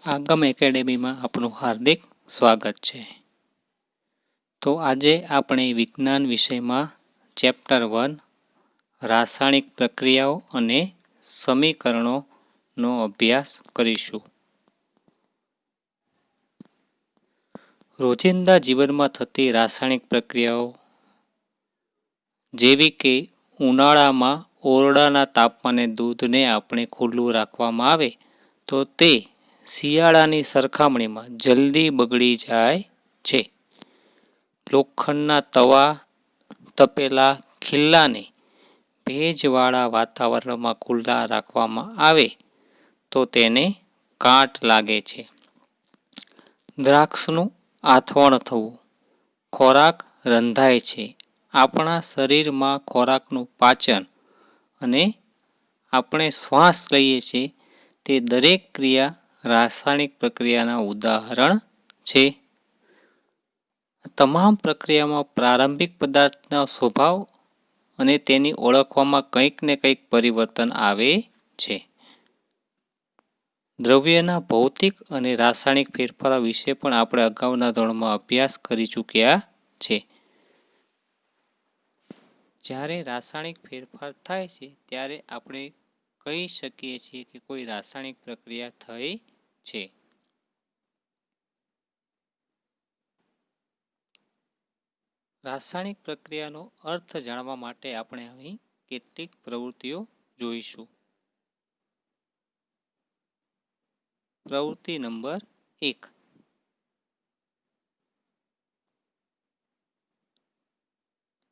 આગમ એકેડેમીમાં આપનું હાર્દિક સ્વાગત છે. તો આજે આપણે વિજ્ઞાન વિષયમાં ચેપ્ટર 1 રાસાયણિક પ્રક્રિયાઓ અને સમીકરણોનો અભ્યાસ કરીશું. રોજિંદા જીવનમાં થતી રાસાયણિક પ્રક્રિયાઓ જેવી કે ઉનાળામાં ઓરડાના તાપમાને દૂધને આપણે ખુલ્લું રાખવામાં આવે તો તે શિયાળાની સરખામણીમાં જલ્દી બગડી જાય છે. લોખંડના તપેલા ખીલ્લાને ભેજવાળા વાતાવરણમાં ખુલ્લા રાખવામાં આવે તો તેને કાટ લાગે છે. દ્રાક્ષનું આથવણ થવું. ખોરાક રંધાય છે. આપણા શરીરમાં ખોરાકનું પાચન અને આપણે શ્વાસ લઈએ છીએ તે દરેક ક્રિયા રાસાયણિક પ્રક્રિયાના ઉદાહરણ છે. તમામ પ્રક્રિયામાં પ્રારંભિક પદાર્થનો સ્વભાવ અને તેની ઓળખવામાં કંઈક ને કંઈક પરિવર્તન આવે છે. દ્રવ્યના ભૌતિક અને રાસાયણિક ફેરફારો વિશે પણ આપણે અગાઉના ધોરણમાં અભ્યાસ કરી ચૂક્યા છે. જ્યારે રાસાયણિક ફેરફાર થાય છે ત્યારે આપણે કહી શકીએ છીએ કે કોઈ રાસાયણિક પ્રક્રિયા થઈ છે. રાસાયણિક પ્રક્રિયાનો અર્થ જાણવા માટે આપણે અહીં કેટલીક પ્રવૃત્તિઓ જોઈશું. પ્રવૃત્તિ નંબર 1.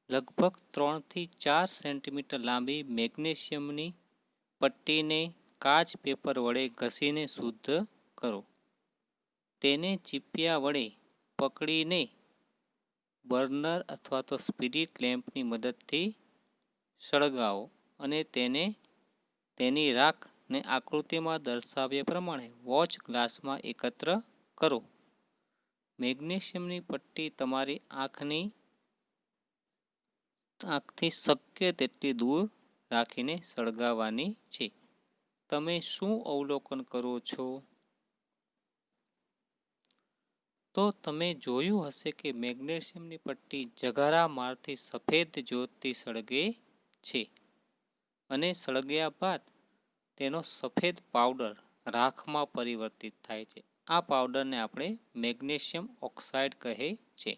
લગભગ 3 થી 4 સેન્ટીમીટર લાંબી મેગ્નેશિયમની પટ્ટીને કાચ પેપર વડે ઘસીને શુદ્ધ કરો. તેને ચીપિયા વડે પકડીને બર્નર અથવા તો સ્પિરિટ લેમ્પની મદદથી સળગાવો અને તેની રાખને આકૃતિમાં દર્શાવ્યા પ્રમાણે વોચ ગ્લાસમાં એકત્ર કરો. મેગ્નેશિયમની પટ્ટી તમારી આંખથી શક્ય તેટલી દૂર રાખીને સળગાવવાની છે. તમે શું અવલોકન કરો છો? તો તમે જોયું હશે કે મેગ્નેશિયમની પટ્ટી જગારા મારતી સફેદ જ્યોતથી સળગે છે અને સળગ્યા બાદ તેનો સફેદ પાવડર રાખમાં પરિવર્તિત થાય છે. આ પાવડરને આપણે મેગ્નેશિયમ ઓક્સાઇડ કહે છે.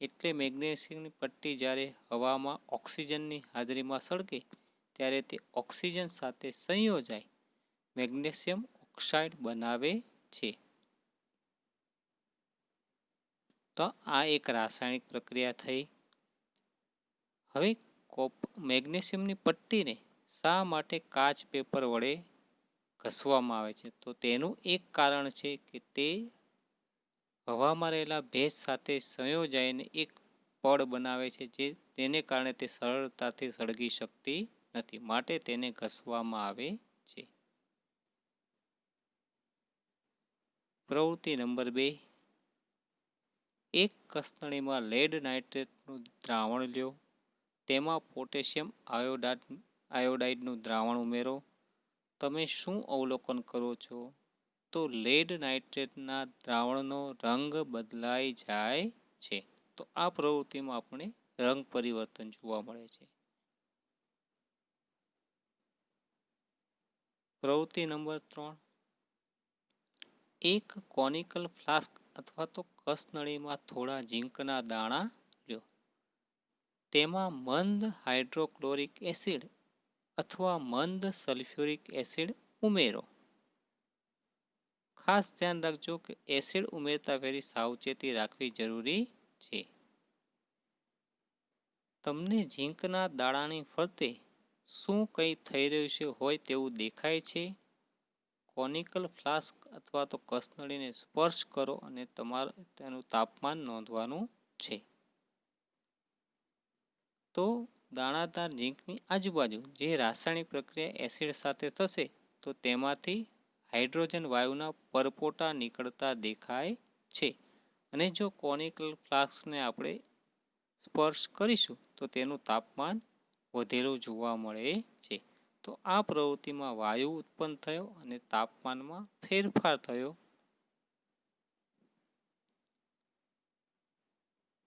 એટલે મેગ્નેશિયમની પટ્ટી જ્યારે હવામાં ઓક્સિજનની હાજરીમાં સળગે ત્યારે તે ઓક્સિજન સાથે સંયોજાઈ મેગ્નેશિયમ ઓક્સાઇડ બનાવે છે. તો આ એક રાસાયણિક પ્રક્રિયા થઈ. હવે મેગ્નેશિયમની પટ્ટીને શા માટે કાચ પેપર વડે ઘસવામાં આવે છે? તો તેનું એક કારણ છે કે તે હવામાં રહેલા ભેજ સાથે સંયોજાઈને એક પડ બનાવે છે તેને કારણે તે સરળતાથી સળગી શકતી નથી, માટે તેને ઘસવામાં આવે છે. પ્રવૃત્તિ નંબર 2. એક કસનળીમાં લેડ નાઇટ્રેટનું દ્રાવણ લો. તેમાં પોટેશિયમ આયોડાઇડનું દ્રાવણ ઉમેરો. તમે શું અવલોકન કરો છો? તો લેડ નાઇટ્રેટના દ્રાવણનો રંગ બદલાઈ જાય છે. તો આ પ્રવૃત્તિમાં આપણે રંગ પરિવર્તન જોવા મળે છે. પ્રવૃત્તિ નંબર 3. એક કોનિકલ ફ્લાસ્ક અથવા તો કસનળીમાં થોડા ઝીંકના દાણા લો. તેમાં મંદ હાઇડ્રોક્લોરિક એસિડ અથવા મંદ સલ્ફ્યુરિક એસિડ ઉમેરો. ખાસ ધ્યાન રાખજો કે એસિડ ઉમેરતા ફેરી સાવચેતી રાખવી જરૂરી છે. તમને ઝીંકના દાણાની ફરતે શું કંઈ થઈ રહ્યું હોય તેવું દેખાય છે? કોનિકલ ફ્લાસ્ક અથવા તો કસનળીને સ્પર્શ કરો અને તમારે તેનું તાપમાન નોંધવાનું છે. તો દાણાદાર ઝીંકની આજુબાજુ જે રાસાયણિક પ્રક્રિયા એસિડ સાથે થશે તો તેમાંથી હાઇડ્રોજન વાયુના પરપોટા નીકળતા દેખાય છે. અને જો કોનિકલ ફ્લાસ્કને આપણે સ્પર્શ કરીશું તો તેનું તાપમાન વધેલું જોવા મળે છે. તો આ પ્રવૃત્તિમાં વાયુ ઉત્પન્ન થયો અને તાપમાનમાં ફેરફાર થયો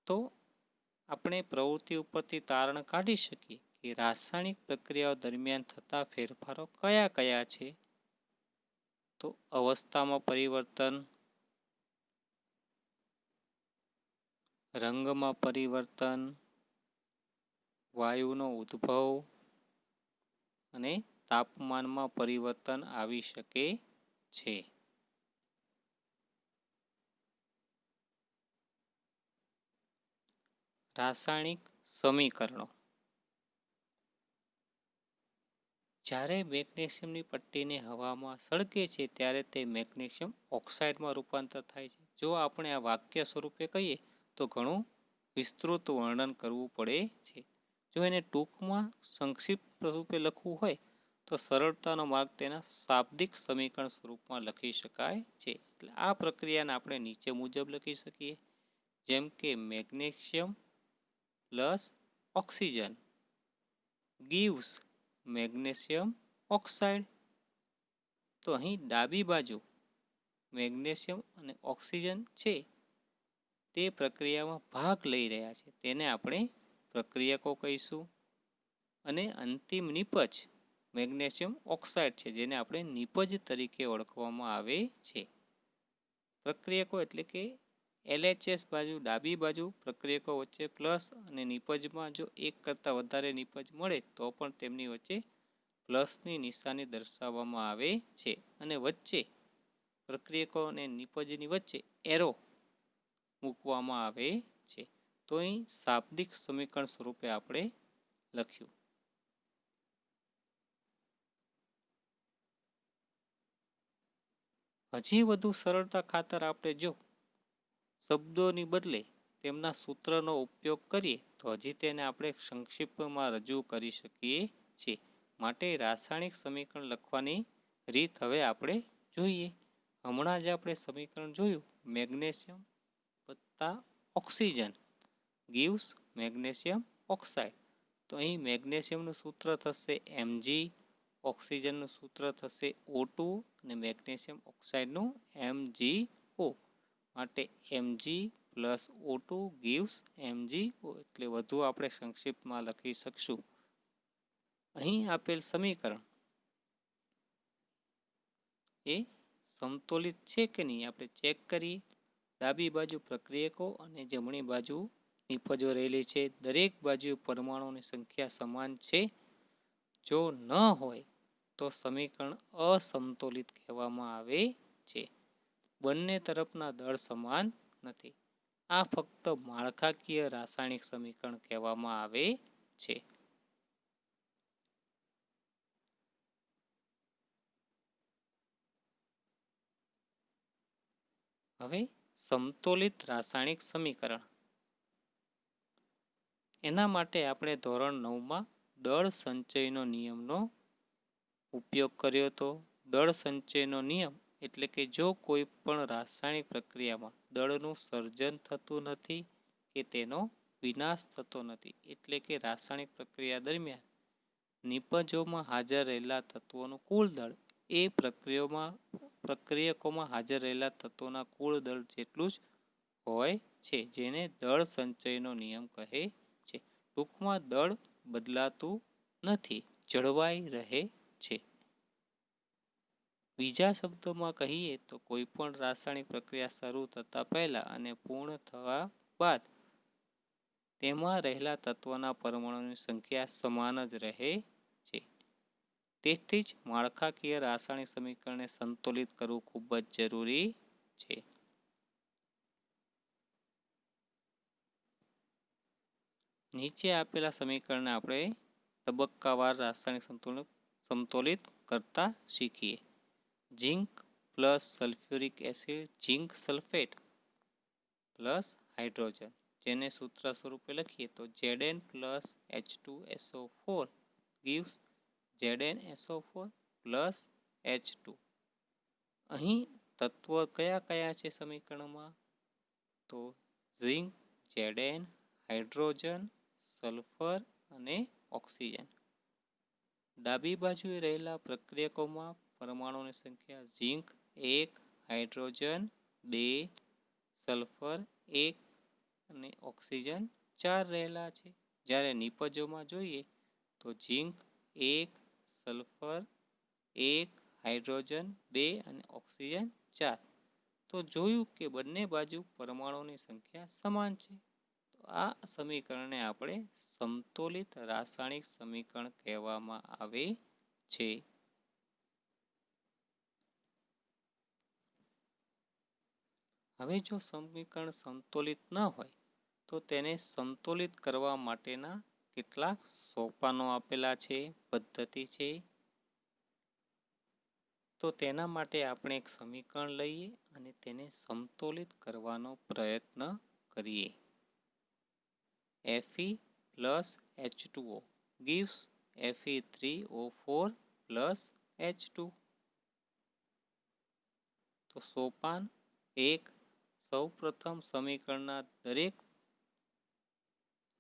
તો આપણે પ્રવૃત્તિ ઉપરથી તારણ કાઢી શકીએ કે રાસાયણિક પ્રક્રિયાઓ દરમિયાન થતા ફેરફારો કયા કયા છે. તો અવસ્થામાં પરિવર્તન, રંગમાં પરિવર્તન, વાયુનો ઉદ્ભવ અને તાપમાનમાં પરિવર્તન આવી શકે છે. રાસાયણિક સમીકરણો. જ્યારે મેગ્નેશિયમની પટ્ટીને હવામાં સળગે છે ત્યારે તે મેગ્નેશિયમ ઓક્સાઇડમાં રૂપાંતર થાય છે. જો આપણે આ વાક્ય સ્વરૂપે કહીએ તો ઘણું વિસ્તૃત વર્ણન કરવું પડે છે. જો એને ટૂંકમાં સંક્ષિપ્ત સ્વરૂપે લખવું હોય તો સરળતાનો માર્ગ તેના શાબ્દિક સમીકરણ સ્વરૂપમાં લખી શકાય છે. એટલે આ પ્રક્રિયાને આપણે નીચે મુજબ લખી શકીએ, જેમ કે magnesium plus oxygen gives magnesium oxide. તો અહીં ડાબી બાજુ મેગ્નેશિયમ અને ઓક્સિજન છે તે પ્રક્રિયામાં ભાગ લઈ રહ્યા છે, તેને આપણે પ્રક્રિયકો કહીશું. અને અંતિમ નિપજ મેગ્નેશિયમ ઓક્સાઇડ છે, જેને આપણે નિપજ તરીકે ઓળખવામાં આવે છે. પ્રક્રિયકો એટલે કે LHS બાજુ ડાબી બાજુ પ્રક્રિયકો વચ્ચે પ્લસ અને નિપજમાં જો એક કરતાં વધારે નિપજ મળે તો પણ તેમની વચ્ચે પ્લસની નિશાની દર્શાવવામાં આવે છે. અને વચ્ચે પ્રક્રિયકો અને નિપજની વચ્ચે એરો મૂકવામાં આવે છે. તો અહીં શાબ્દિક સમીકરણ સ્વરૂપે આપણે લખ્યું. હજી વધુ સરળતા ખાતર આપણે જો શબ્દોની બદલે તેમના સૂત્રનો ઉપયોગ કરીએ તો હજી તેને આપણે સંક્ષિપ્તમાં રજૂ કરી શકીએ છીએ. માટે રાસાયણિક સમીકરણ લખવાની રીત હવે આપણે જોઈએ. હમણાં જ આપણે સમીકરણ જોયું મેગ્નેશિયમ વત્તા ઓક્સિજન gives મેગ્નેશિયમ ઓક્સાઇડ. તો અહીં મેગ્નેશિયમનું સૂત્ર થશે Mg, ઓક્સિજનનું સૂત્ર થશે O2 અને મેગ્નેશિયમ ઓક્સાઇડનું MgO. માટે Mg plus O2 gives MgO. એટલે વધુ આપણે સંક્ષિપ્તમાં લખી શકશું. અહીં આપેલ સમીકરણ એ સમતોલિત છે કે નહીં આપણે ચેક કરીએ. ડાબી બાજુ પ્રક્રિયકો અને જમણી બાજુ નિપજો રહેલી છે. દરેક બાજુ પરમાણુઓની સંખ્યા સમાન છે. જો ન હોય તો સમીકરણ અસમતોલિત કહેવામાં આવે છે. બંને તરફના દળ સમાન નથી. આ ફક્ત માળખાકીય રાસાયણિક સમીકરણ કહેવામાં આવે છે. હવે સમતોલિત રાસાયણિક સમીકરણ. એના માટે આપણે ધોરણ 9માં દળ સંચયનો નિયમનો ઉપયોગ કર્યો હતો. દળ સંચયનો નિયમ એટલે કે જો કોઈ પણ રાસાયણિક પ્રક્રિયામાં દળનું સર્જન થતું નથી કે તેનો વિનાશ થતો નથી, એટલે કે રાસાયણિક પ્રક્રિયા દરમિયાન નિપજોમાં હાજર રહેલા તત્વોનું કુલ દળ એ પ્રક્રિયકોમાં હાજર રહેલા તત્વોના કુલ દળ જેટલું જ હોય છે, જેને દળ સંચયનો નિયમ કહે છે. ટૂંકમાં દળ બદલાતું નથી, જળવાઈ રહે છે. બીજા શબ્દોમાં કહીએ તો કોઈ પણ રાસાયણિક પ્રક્રિયા શરૂ થતા પહેલા અને પૂર્ણ થવા બાદ તેમાં રહેલા તત્વોના પરમાણુની સંખ્યા સમાન જ રહે છે. તેથી જ માળખાકીય રાસાયણિક સમીકરણને સંતુલિત કરવું ખૂબ જ જરૂરી છે. નીચે આપેલા સમીકરણને આપણે તબક્કાવાર રાસાયણિક સમતોલિત કરતા શીખીએ. Zinc plus sulphuric acid zinc sulphate plus hydrogen, જેને સૂત્ર સ્વરૂપે લખીએ તો Zn plus H2SO4 gives ZnSO4 plus H2. અહીં તત્વો કયા કયા છે સમીકરણમાં? તો ઝીંક, Zn, હાઇડ્રોજન, સલ્ફર અને ઓક્સિજન. ડાબી બાજુએ રહેલા પ્રક્રિયકોમાં પરમાણુની સંખ્યા ઝીંક 1, હાઇડ્રોજન 2, સલ્ફર 1 અને ઓક્સિજન 4 રહેલા છે. જ્યારે નિપજોમાં જોઈએ તો ઝીંક 1, સલ્ફર 1, હાઇડ્રોજન 2 અને ઓક્સિજન 4. તો જોયું કે બંને બાજુ પરમાણુની સંખ્યા સમાન છે. તો આ સમીકરણને આપણે સમતોલિત રાસાયણિક સમીકરણ કહેવામાં આવે છે. હવે જો સમીકરણ સમતોલિત ન હોય તો તેને સમતોલિત કરવા માટેના કેટલાક સોપાનો આપેલા છે, પદ્ધતિ છે. તો તેના માટે આપણે એક સમીકરણ લઈએ અને તેને સમતોલિત કરવાનો પ્રયત્ન કરીએ. Fe plus H2O gives Fe3O4 plus H2. તો સોપાન 1. સૌ પ્રથમ સમીકરણના દરેક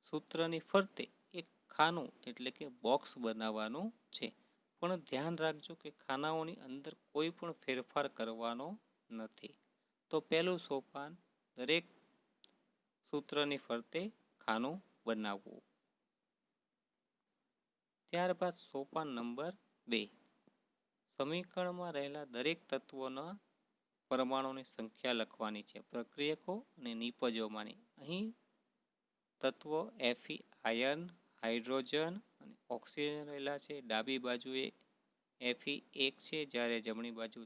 સૂત્રની ફરતે એક ખાનું એટલે કે બોક્સ બનાવવાનું છે. પણ ધ્યાન રાખજો કે ખાનાઓની અંદર કોઈ પણ ફેરફાર કરવાનો નથી. તો પહેલું સોપાન દરેક સૂત્રની ફરતે ખાનું બનાવવું. ત્યારબાદ સોપાન નંબર 2. સમીકરણમાં રહેલા દરેક તત્વોના પરમાણુની સંખ્યા લખવાની છે, પ્રક્રિયકો અને નિપજોમાંની. અહીં તત્વો Fe આયર્ન, હાઇડ્રોજન અને ઓક્સિજન રહેલા છે. ડાબી બાજુએ Fe 1 છે, જ્યારે જમણી બાજુ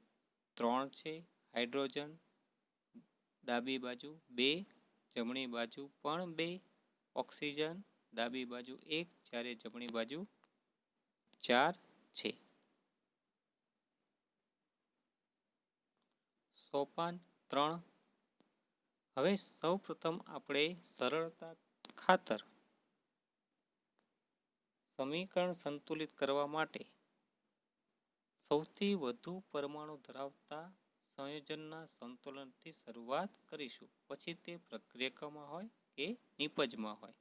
3 છે. હાઇડ્રોજન ડાબી બાજુ 2, જમણી બાજુ પણ 2. ઓક્સિજન ડાબી બાજુ 1, જ્યારે જમણી બાજુ 4 છે. સોપાન 3. હવે સૌ પ્રથમ આપણે સરળતા ખાતર સમીકરણ સંતુલિત કરવા માટે સૌથી વધુ પરમાણુ ધરાવતા સંયોજનના સંતુલનથી શરૂઆત કરીશું. પછી તે પ્રક્રિયકમાં હોય કે નિપજમાં હોય.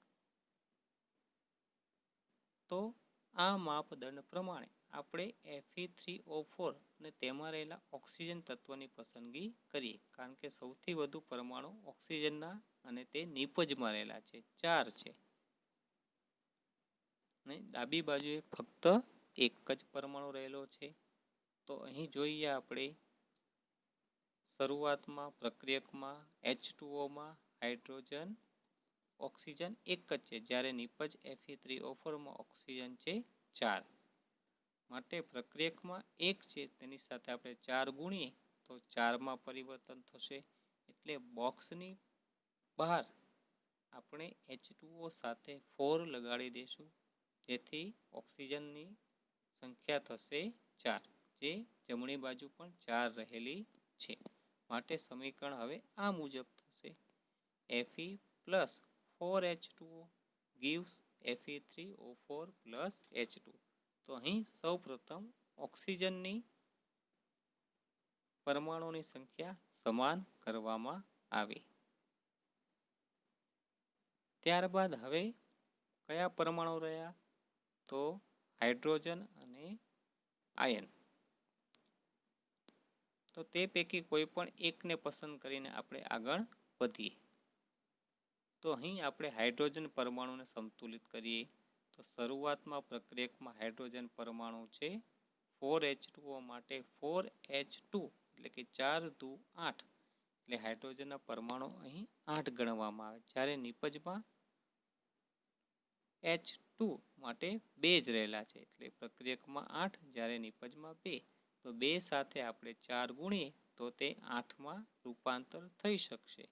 તો આ માપદંડ પ્રમાણે આપણે Fe3O4 અને તેમાં રહેલા ઓક્સિજન તત્વની પસંદગી કરીએ, કારણ કે સૌથી વધુ પરમાણુ ઓક્સિજનના અને તે નિપજમાં રહેલા છે, 4 છે. અને ડાબી બાજુએ ફક્ત એક જ પરમાણુ રહેલો છે. તો અહીં જોઈએ આપણે શરૂઆતમાં પ્રક્રિયકમાં H2Oમાં હાઇડ્રોજન, ઓક્સિજન એક જ છે, જ્યારે નિપજ Fe3O4માં ઓક્સિજન છે 4. માટે પ્રક્રિયકમાં 1 છે, તેની સાથે આપણે 4 ગુણીએ તો 4માં પરિવર્તન થશે. એટલે બોક્સની બહાર આપણે H2O સાથે 4 લગાડી દઈશું, જેથી ઓક્સિજનની સંખ્યા થશે 4, જે જમણી બાજુ પણ 4 રહેલી છે. માટે સમીકરણ હવે આ મુજબ થશે. Fe plus 4H2O gives Fe3O4 plus H2. તો અહીં સૌ પ્રથમ ઓક્સિજનની પરમાણુની સંખ્યા સમાન કરવામાં આવી. ત્યારબાદ હવે કયા પરમાણુ રહ્યા? તો હાઇડ્રોજન અને આયન. તો તે પૈકી કોઈ પણ એકને પસંદ કરીને આપણે આગળ વધીએ. તો અહીં આપણે હાઇડ્રોજન પરમાણુને સંતુલિત કરીએ. તો શરૂઆતમાં પ્રક્રિયકમાં હાઇડ્રોજન પરમાણુ છે 4H2O, માટે 4H2 એટલે કે 4 દુ 8, એટલે હાઇડ્રોજનના પરમાણુ અહીં 8 ગણવામાં આવે. જ્યારે નિપજમાં H2 માટે 2 જ રહેલા છે, એટલે પ્રક્રિયકમાં 8, જ્યારે નિપજમાં 2. તો 2 સાથે આપણે 4 ગુણીએ તો તે 8માં રૂપાંતર થઈ શકશે.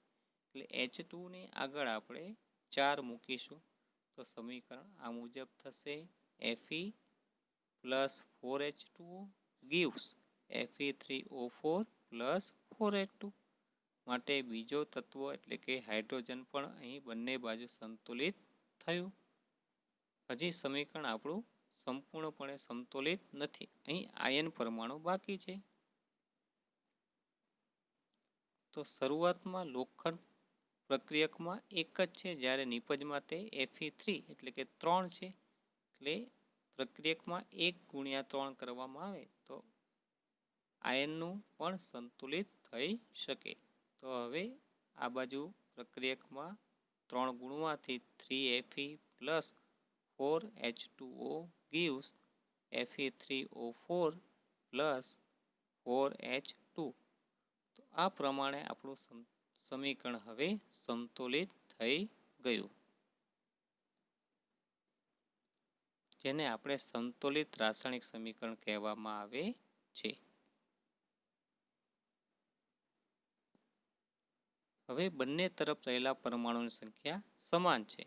એટલે H2ની આગળ આપણે 4 મૂકીશું. તો સમીકરણ આ મુજબ થશે. Fe plus 4H2O gives Fe3O4 plus 4H2. માટે બીજો તત્વ એટલે કે હાઇડ્રોજન પણ અહીં બંને બાજુ સંતુલિત થયું. હજી સમીકરણ આપણું સંપૂર્ણપણે સંતુલિત નથી. અહીં આયન પરમાણુ બાકી છે. તો શરૂઆતમાં લોખંડ પ્રક્રિયકમાં 1 જ છે, જ્યારે નિપજમાં તે Fe3 એટલે કે 3 છે. એટલે પ્રક્રિયકમાં 1 ગુણ્યા 3 કરવામાં આવે તો આયનનું પણ સંતુલિત થઈ શકે. તો હવે આ બાજુ પ્રક્રિયકમાં 3 ગુણવાથી 3Fe plus 4H2O gives Fe3O4 plus 4H2. તો આ પ્રમાણે આપણું સમીકરણ હવે સંતુલિત થઈ ગયું, જેને આપણે સંતુલિત રાસાયણિક સમીકરણ કહેવામાં આવે છે. હવે બંને તરફ રહેલા પરમાણુની સંખ્યા સમાન છે.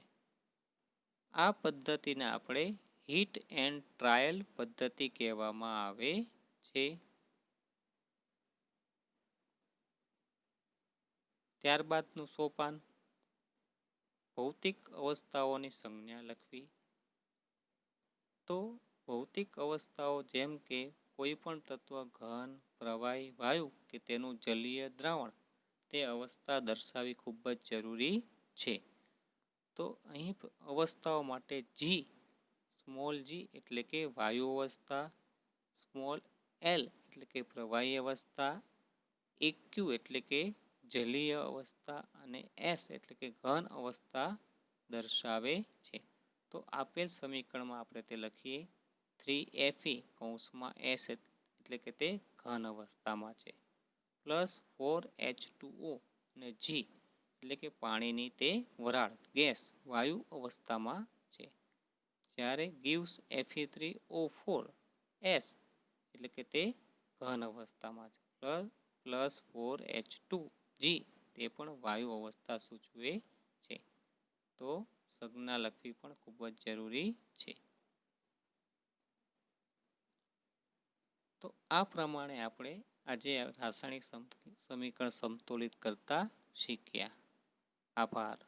આ પદ્ધતિને આપણે હીટ એન્ડ ટ્રાયલ પદ્ધતિ કહેવામાં આવે છે. ત્યારબાદનું સોપાન ભૌતિક અવસ્થાઓની સંજ્ઞા લખવી. તો ભૌતિક અવસ્થાઓ જેમ કે કોઈ પણ તત્વ ઘન, પ્રવાહી, વાયુ કે તેનું જલીય દ્રાવણ, તે અવસ્થા દર્શાવવી ખૂબ જ જરૂરી છે. તો અહીં અવસ્થાઓ માટે જી, સ્મોલ જી એટલે કે વાયુ અવસ્થા, સ્મોલ એલ એટલે કે પ્રવાહી અવસ્થા, એક્યુ એટલે કે જલીય અવસ્થા અને એસ એટલે કે ઘન અવસ્થા દર્શાવે છે. તો આપેલ સમીકરણમાં આપણે તે લખીએ 3Fe કૌંસમાં એસ એટલે કે તે ઘન અવસ્થામાં છે, પ્લસ 4H2O અને જી એટલે કે પાણીની તે વરાળ ગેસ વાયુ અવસ્થામાં છે. જ્યારે gives Fe3O4 એસ એટલે કે તે ઘન અવસ્થામાં છે, પ્લસ 4H2 જી તે પણ વાયુ અવસ્થા સૂચવે છે. તો સંજ્ઞા લખવી પણ ખૂબ જ જરૂરી છે. તો આ પ્રમાણે આપણે આજે રાસાયણિક સમીકરણ સંતુલિત કરતા શીખ્યા. આભાર.